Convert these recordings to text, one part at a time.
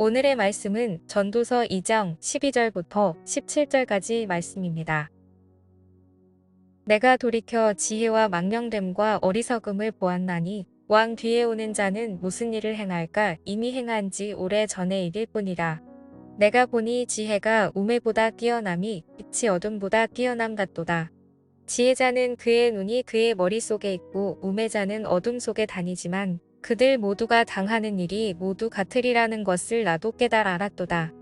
오늘의 말씀은 전도서 2장 12절부터 17절까지 말씀입니다. 내가 돌이켜 지혜와 망령됨과 어리석음을 보았나니 왕 뒤에 오는 자는 무슨 일을 행할까 이미 행한 지 오래 전의 일일 뿐이라. 내가 보니 지혜가 우매보다 뛰어남이 빛이 어둠보다 뛰어남 같도다. 지혜자는 그의 눈이 그의 머릿속에 있고 우매자는 어둠 속에 다니지만 그들 모두가 당하는 일이 모두 같으리라는 것을 나도 깨달아 알았도다.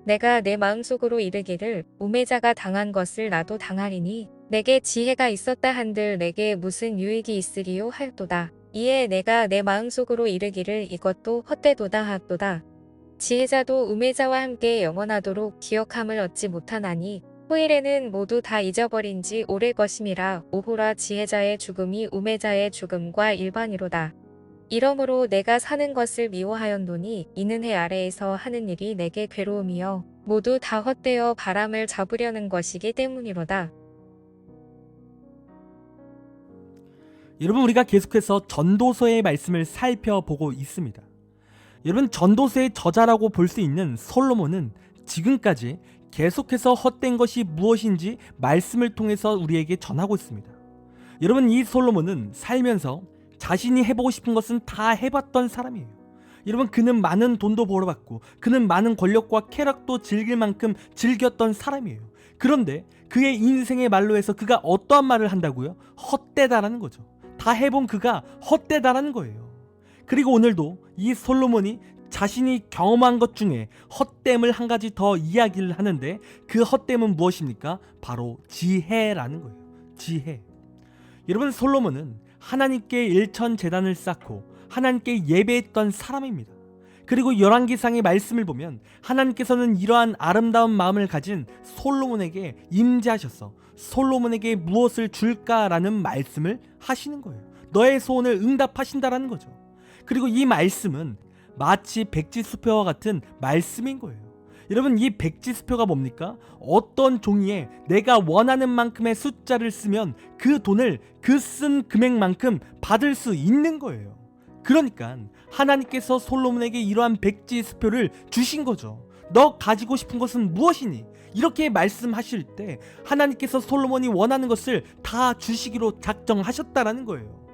내가 내 마음속으로 이르기를 우매자가 당한 것을 나도 당하리니 내게 지혜가 있었다 한들 내게 무슨 유익이 있으리요 할도다. 이에 내가 내 마음속으로 이르기를 이것도 헛되도다 하도다. 지혜자도 우매자와 함께 영원하도록 기억함을 얻지 못하나니 후일에는 모두 다 잊어버린 지 오래 것임이라. 오호라 지혜자의 죽음이 우매자의 죽음과 일반이로다. 이러므로 내가 사는 것을 미워하였노니 이는 해 아래에서 하는 일이 내게 괴로움이여 모두 다 헛되어 바람을 잡으려는 것이기 때문이로다. 여러분, 우리가 계속해서 전도서의 말씀을 살펴보고 있습니다. 여러분, 전도서의 저자라고 볼 수 있는 솔로몬은 지금까지 계속해서 헛된 것이 무엇인지 말씀을 통해서 우리에게 전하고 있습니다. 여러분, 이 솔로몬은 살면서 자신이 해보고 싶은 것은 다 해봤던 사람이에요. 여러분, 그는 많은 돈도 벌어봤고 그는 많은 권력과 쾌락도 즐길 만큼 즐겼던 사람이에요. 그런데 그의 인생의 말로 해서 그가 어떠한 말을 한다고요? 헛되다라는 거죠. 다 해본 그가 헛되다라는 거예요. 그리고 오늘도 이 솔로몬이 자신이 경험한 것 중에 헛됨을 한 가지 더 이야기를 하는데 그 헛됨은 무엇입니까? 바로 지혜라는 거예요. 지혜. 여러분, 솔로몬은 하나님께 일천 제단을 쌓고 하나님께 예배했던 사람입니다. 그리고 열왕기상의 말씀을 보면 하나님께서는 이러한 아름다운 마음을 가진 솔로몬에게 임재하셔서 솔로몬에게 무엇을 줄까라는 말씀을 하시는 거예요. 너의 소원을 응답하신다라는 거죠. 그리고 이 말씀은 마치 백지수표와 같은 말씀인 거예요. 여러분, 이 백지수표가 뭡니까? 어떤 종이에 내가 원하는 만큼의 숫자를 쓰면 그 돈을 그 쓴 금액만큼 받을 수 있는 거예요. 그러니까 하나님께서 솔로몬에게 이러한 백지수표를 주신 거죠. 너 가지고 싶은 것은 무엇이니? 이렇게 말씀하실 때 하나님께서 솔로몬이 원하는 것을 다 주시기로 작정하셨다라는 거예요.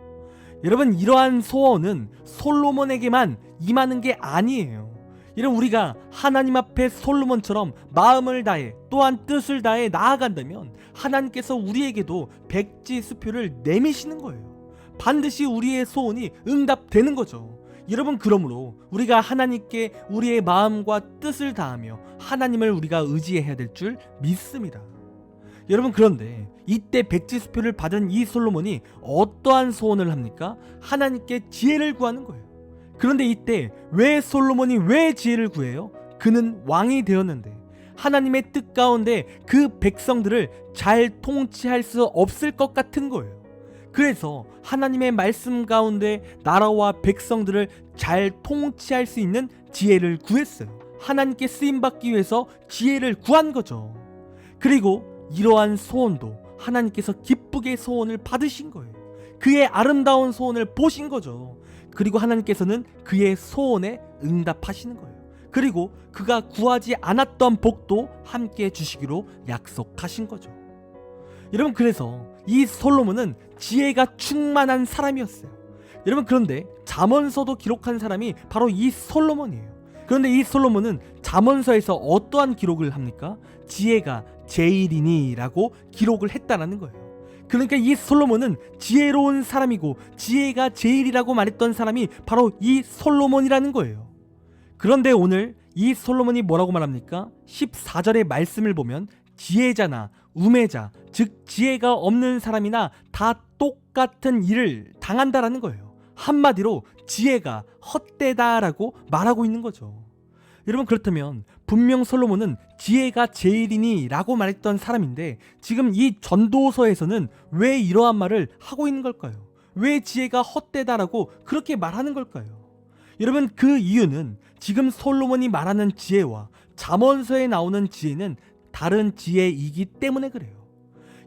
여러분, 이러한 소원은 솔로몬에게만 임하는 게 아니에요. 이런 우리가 하나님 앞에 솔로몬처럼 마음을 다해 또한 뜻을 다해 나아간다면 하나님께서 우리에게도 백지수표를 내미시는 거예요. 반드시 우리의 소원이 응답되는 거죠. 여러분, 그러므로 우리가 하나님께 우리의 마음과 뜻을 다하며 하나님을 우리가 의지해야 될 줄 믿습니다. 여러분, 그런데 이때 백지수표를 받은 이 솔로몬이 어떠한 소원을 합니까? 하나님께 지혜를 구하는 거예요. 그런데 이때 왜 솔로몬이 왜 지혜를 구해요? 그는 왕이 되었는데 하나님의 뜻 가운데 그 백성들을 잘 통치할 수 없을 것 같은 거예요. 그래서 하나님의 말씀 가운데 나라와 백성들을 잘 통치할 수 있는 지혜를 구했어요. 하나님께 쓰임받기 위해서 지혜를 구한 거죠. 그리고 이러한 소원도 하나님께서 기쁘게 소원을 받으신 거예요. 그의 아름다운 소원을 보신 거죠. 그리고 하나님께서는 그의 소원에 응답하시는 거예요. 그리고 그가 구하지 않았던 복도 함께 주시기로 약속하신 거죠. 여러분, 그래서 이 솔로몬은 지혜가 충만한 사람이었어요. 여러분, 그런데 잠언서도 기록한 사람이 바로 이 솔로몬이에요. 그런데 이 솔로몬은 잠언서에서 어떠한 기록을 합니까? 지혜가 제일이니 라고 기록을 했다는 거예요. 그러니까 이 솔로몬은 지혜로운 사람이고 지혜가 제일이라고 말했던 사람이 바로 이 솔로몬이라는 거예요. 그런데 오늘 이 솔로몬이 뭐라고 말합니까? 14절의 말씀을 보면 지혜자나 우매자, 즉 지혜가 없는 사람이나 다 똑같은 일을 당한다라는 거예요. 한마디로 지혜가 헛되다라고 말하고 있는 거죠. 여러분, 그렇다면 분명 솔로몬은 지혜가 제일이니 라고 말했던 사람인데 지금 이 전도서에서는 왜 이러한 말을 하고 있는 걸까요? 왜 지혜가 헛되다라고 그렇게 말하는 걸까요? 여러분, 그 이유는 지금 솔로몬이 말하는 지혜와 잠언서에 나오는 지혜는 다른 지혜이기 때문에 그래요.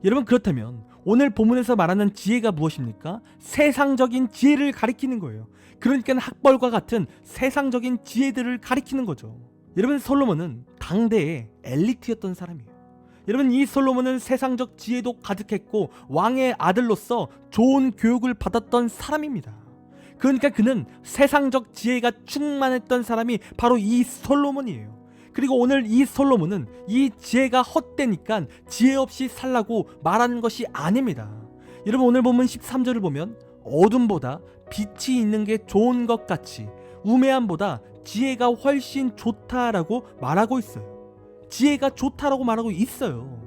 여러분 그렇다면 오늘 본문에서 말하는 지혜가 무엇입니까? 세상적인 지혜를 가리키는 거예요. 그러니까 학벌과 같은 세상적인 지혜들을 가리키는 거죠. 여러분 솔로몬은 당대의 엘리트였던 사람이에요. 여러분 이 솔로몬은 세상적 지혜도 가득했고 왕의 아들로서 좋은 교육을 받았던 사람입니다. 그러니까 그는 세상적 지혜가 충만했던 사람이 바로 이 솔로몬이에요. 그리고 오늘 이 솔로몬은 이 지혜가 헛되니까 지혜 없이 살라고 말하는 것이 아닙니다. 여러분 오늘 본문 13절을 보면 어둠보다 빛이 있는 게 좋은 것 같이 우매함보다 지혜가 훨씬 좋다라고 말하고 있어요. 지혜가 좋다라고 말하고 있어요.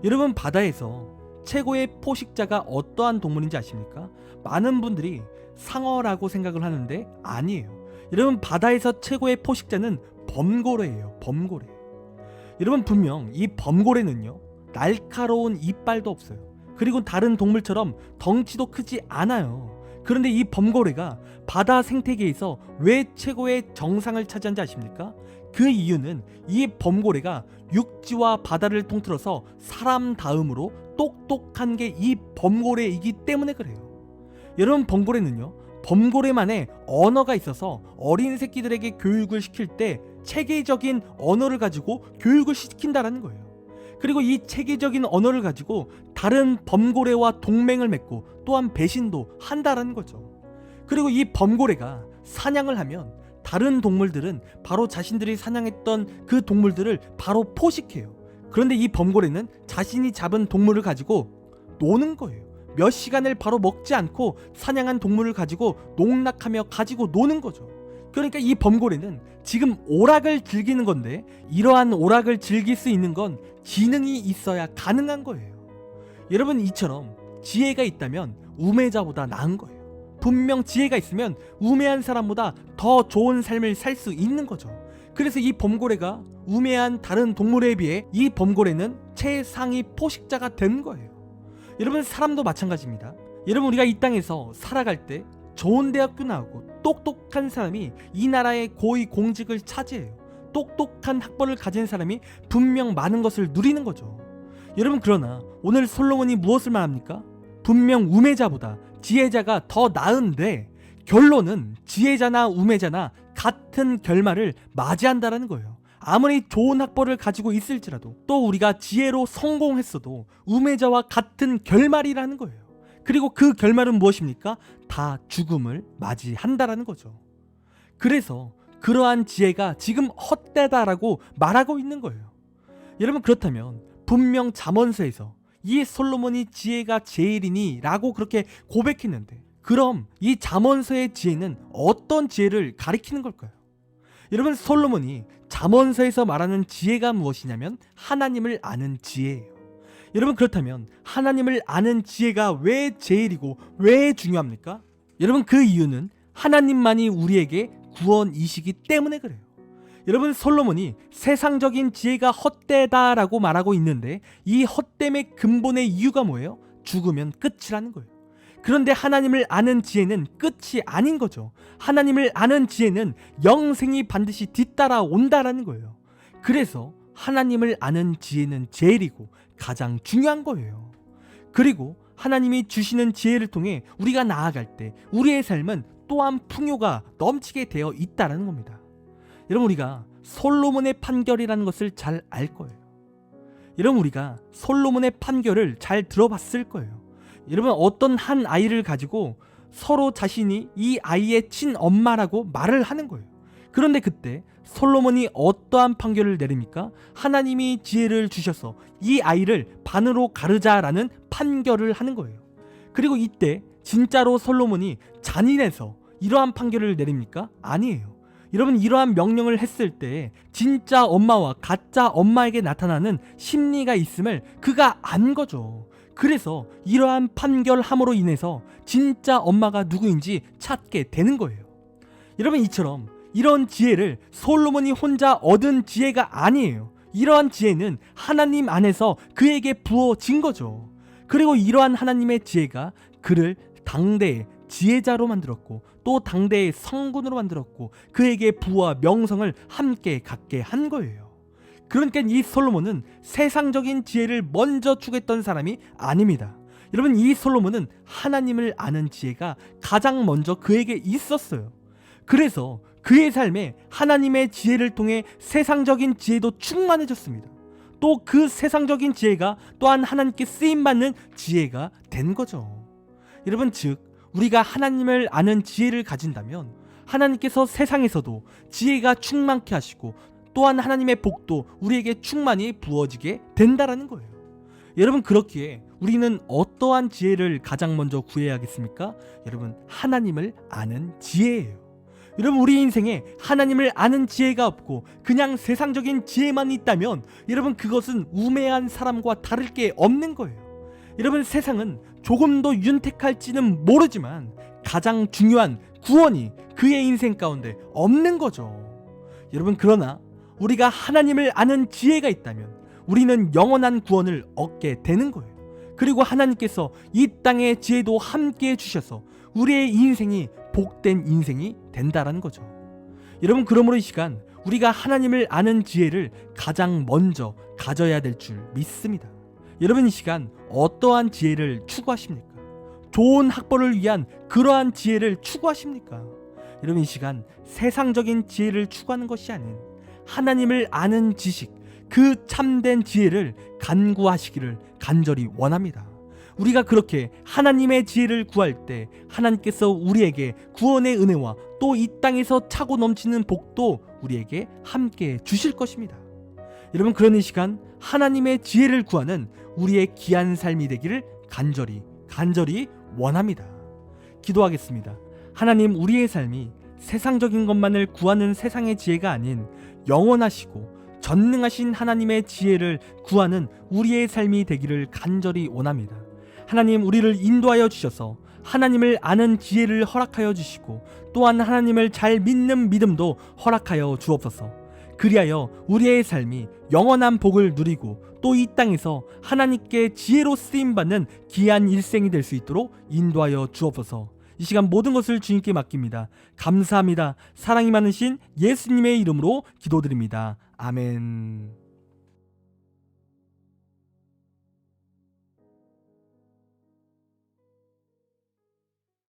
여러분 바다에서 최고의 포식자가 어떠한 동물인지 아십니까? 많은 분들이 상어라고 생각을 하는데 아니에요. 여러분 바다에서 최고의 포식자는 범고래예요. 범고래. 여러분 분명 이 범고래는요 날카로운 이빨도 없어요. 그리고 다른 동물처럼 덩치도 크지 않아요. 그런데 이 범고래가 바다 생태계에서 왜 최고의 정상을 차지한지 아십니까? 그 이유는 이 범고래가 육지와 바다를 통틀어서 사람 다음으로 똑똑한 게 이 범고래이기 때문에 그래요. 여러분 범고래는요 범고래만의 언어가 있어서 어린 새끼들에게 교육을 시킬 때 체계적인 언어를 가지고 교육을 시킨다라는 거예요. 그리고 이 체계적인 언어를 가지고 다른 범고래와 동맹을 맺고 또한 배신도 한다라는 거죠. 그리고 이 범고래가 사냥을 하면 다른 동물들은 바로 자신들이 사냥했던 그 동물들을 바로 포식해요. 그런데 이 범고래는 자신이 잡은 동물을 가지고 노는 거예요. 몇 시간을 바로 먹지 않고 사냥한 동물을 가지고 농락하며 가지고 노는 거죠. 그러니까 이 범고래는 지금 오락을 즐기는 건데 이러한 오락을 즐길 수 있는 건 지능이 있어야 가능한 거예요. 여러분 이처럼 지혜가 있다면 우매자보다 나은 거예요. 분명 지혜가 있으면 우매한 사람보다 더 좋은 삶을 살 수 있는 거죠. 그래서 이 범고래가 우매한 다른 동물에 비해 이 범고래는 최상위 포식자가 된 거예요. 여러분 사람도 마찬가지입니다. 여러분 우리가 이 땅에서 살아갈 때 좋은 대학교 나오고 똑똑한 사람이 이 나라의 고위 공직을 차지해요. 똑똑한 학벌을 가진 사람이 분명 많은 것을 누리는 거죠. 여러분 그러나 오늘 솔로몬이 무엇을 말합니까? 분명 우매자보다 지혜자가 더 나은데 결론은 지혜자나 우매자나 같은 결말을 맞이한다라는 거예요. 아무리 좋은 학벌을 가지고 있을지라도 또 우리가 지혜로 성공했어도 우매자와 같은 결말이라는 거예요. 그리고 그 결말은 무엇입니까? 다 죽음을 맞이한다라는 거죠. 그래서 그러한 지혜가 지금 헛되다라고 말하고 있는 거예요. 여러분 그렇다면 분명 잠언서에서 이 솔로몬이 지혜가 제일이니 라고 그렇게 고백했는데 그럼 이 잠언서의 지혜는 어떤 지혜를 가리키는 걸까요? 여러분 솔로몬이 잠언서에서 말하는 지혜가 무엇이냐면 하나님을 아는 지혜예요. 여러분 그렇다면 하나님을 아는 지혜가 왜 제일이고 왜 중요합니까? 여러분 그 이유는 하나님만이 우리에게 구원이시기 때문에 그래요. 여러분 솔로몬이 세상적인 지혜가 헛되다라고 말하고 있는데 이 헛됨의 근본의 이유가 뭐예요? 죽으면 끝이라는 거예요. 그런데 하나님을 아는 지혜는 끝이 아닌 거죠. 하나님을 아는 지혜는 영생이 반드시 뒤따라온다라는 거예요. 그래서 하나님을 아는 지혜는 제일이고 가장 중요한 거예요. 그리고 하나님이 주시는 지혜를 통해 우리가 나아갈 때 우리의 삶은 또한 풍요가 넘치게 되어 있다는 겁니다. 여러분 우리가 솔로몬의 판결이라는 것을 잘 알 거예요. 여러분 우리가 솔로몬의 판결을 잘 들어봤을 거예요. 여러분 어떤 한 아이를 가지고 서로 자신이 이 아이의 친엄마라고 말을 하는 거예요. 그런데 그때 솔로몬이 어떠한 판결을 내립니까? 하나님이 지혜를 주셔서 이 아이를 반으로 가르자라는 판결을 하는 거예요. 그리고 이때 진짜로 솔로몬이 잔인해서 이러한 판결을 내립니까? 아니에요. 여러분 이러한 명령을 했을 때 진짜 엄마와 가짜 엄마에게 나타나는 심리가 있음을 그가 안 거죠. 그래서 이러한 판결함으로 인해서 진짜 엄마가 누구인지 찾게 되는 거예요. 여러분 이처럼 이런 지혜를 솔로몬이 혼자 얻은 지혜가 아니에요. 이러한 지혜는 하나님 안에서 그에게 부어진 거죠. 그리고 이러한 하나님의 지혜가 그를 당대의 지혜자로 만들었고 또 당대의 성군으로 만들었고 그에게 부와 명성을 함께 갖게 한 거예요. 그러니까 이 솔로몬은 세상적인 지혜를 먼저 추구했던 사람이 아닙니다. 여러분, 이 솔로몬은 하나님을 아는 지혜가 가장 먼저 그에게 있었어요. 그래서 그의 삶에 하나님의 지혜를 통해 세상적인 지혜도 충만해졌습니다. 또 그 세상적인 지혜가 또한 하나님께 쓰임받는 지혜가 된 거죠. 여러분, 즉 우리가 하나님을 아는 지혜를 가진다면 하나님께서 세상에서도 지혜가 충만케 하시고 또한 하나님의 복도 우리에게 충만히 부어지게 된다라는 거예요. 여러분, 그렇기에 우리는 어떠한 지혜를 가장 먼저 구해야겠습니까? 여러분, 하나님을 아는 지혜예요. 여러분, 우리 인생에 하나님을 아는 지혜가 없고 그냥 세상적인 지혜만 있다면 여러분, 그것은 우매한 사람과 다를 게 없는 거예요. 여러분, 세상은 조금 더 윤택할지는 모르지만 가장 중요한 구원이 그의 인생 가운데 없는 거죠. 여러분, 그러나 우리가 하나님을 아는 지혜가 있다면 우리는 영원한 구원을 얻게 되는 거예요. 그리고 하나님께서 이 땅의 지혜도 함께 주셔서 우리의 인생이 복된 인생이 된다라는 거죠. 여러분, 그러므로 이 시간 우리가 하나님을 아는 지혜를 가장 먼저 가져야 될 줄 믿습니다. 여러분, 이 시간 어떠한 지혜를 추구하십니까? 좋은 학벌을 위한 그러한 지혜를 추구하십니까? 여러분, 이 시간 세상적인 지혜를 추구하는 것이 아닌 하나님을 아는 지식, 그 참된 지혜를 간구하시기를 간절히 원합니다. 우리가 그렇게 하나님의 지혜를 구할 때 하나님께서 우리에게 구원의 은혜와 또 이 땅에서 차고 넘치는 복도 우리에게 함께 주실 것입니다. 여러분, 그런 이 시간 하나님의 지혜를 구하는 우리의 귀한 삶이 되기를 간절히 원합니다. 기도하겠습니다. 하나님, 우리의 삶이 세상적인 것만을 구하는 세상의 지혜가 아닌 영원하시고 전능하신 하나님의 지혜를 구하는 우리의 삶이 되기를 간절히 원합니다. 하나님, 우리를 인도하여 주셔서 하나님을 아는 지혜를 허락하여 주시고 또한 하나님을 잘 믿는 믿음도 허락하여 주옵소서. 그리하여 우리의 삶이 영원한 복을 누리고 또 이 땅에서 하나님께 지혜로 쓰임받는 귀한 일생이 될 수 있도록 인도하여 주옵소서. 이 시간 모든 것을 주님께 맡깁니다. 감사합니다. 사랑이 많으신 예수님의 이름으로 기도드립니다. 아멘.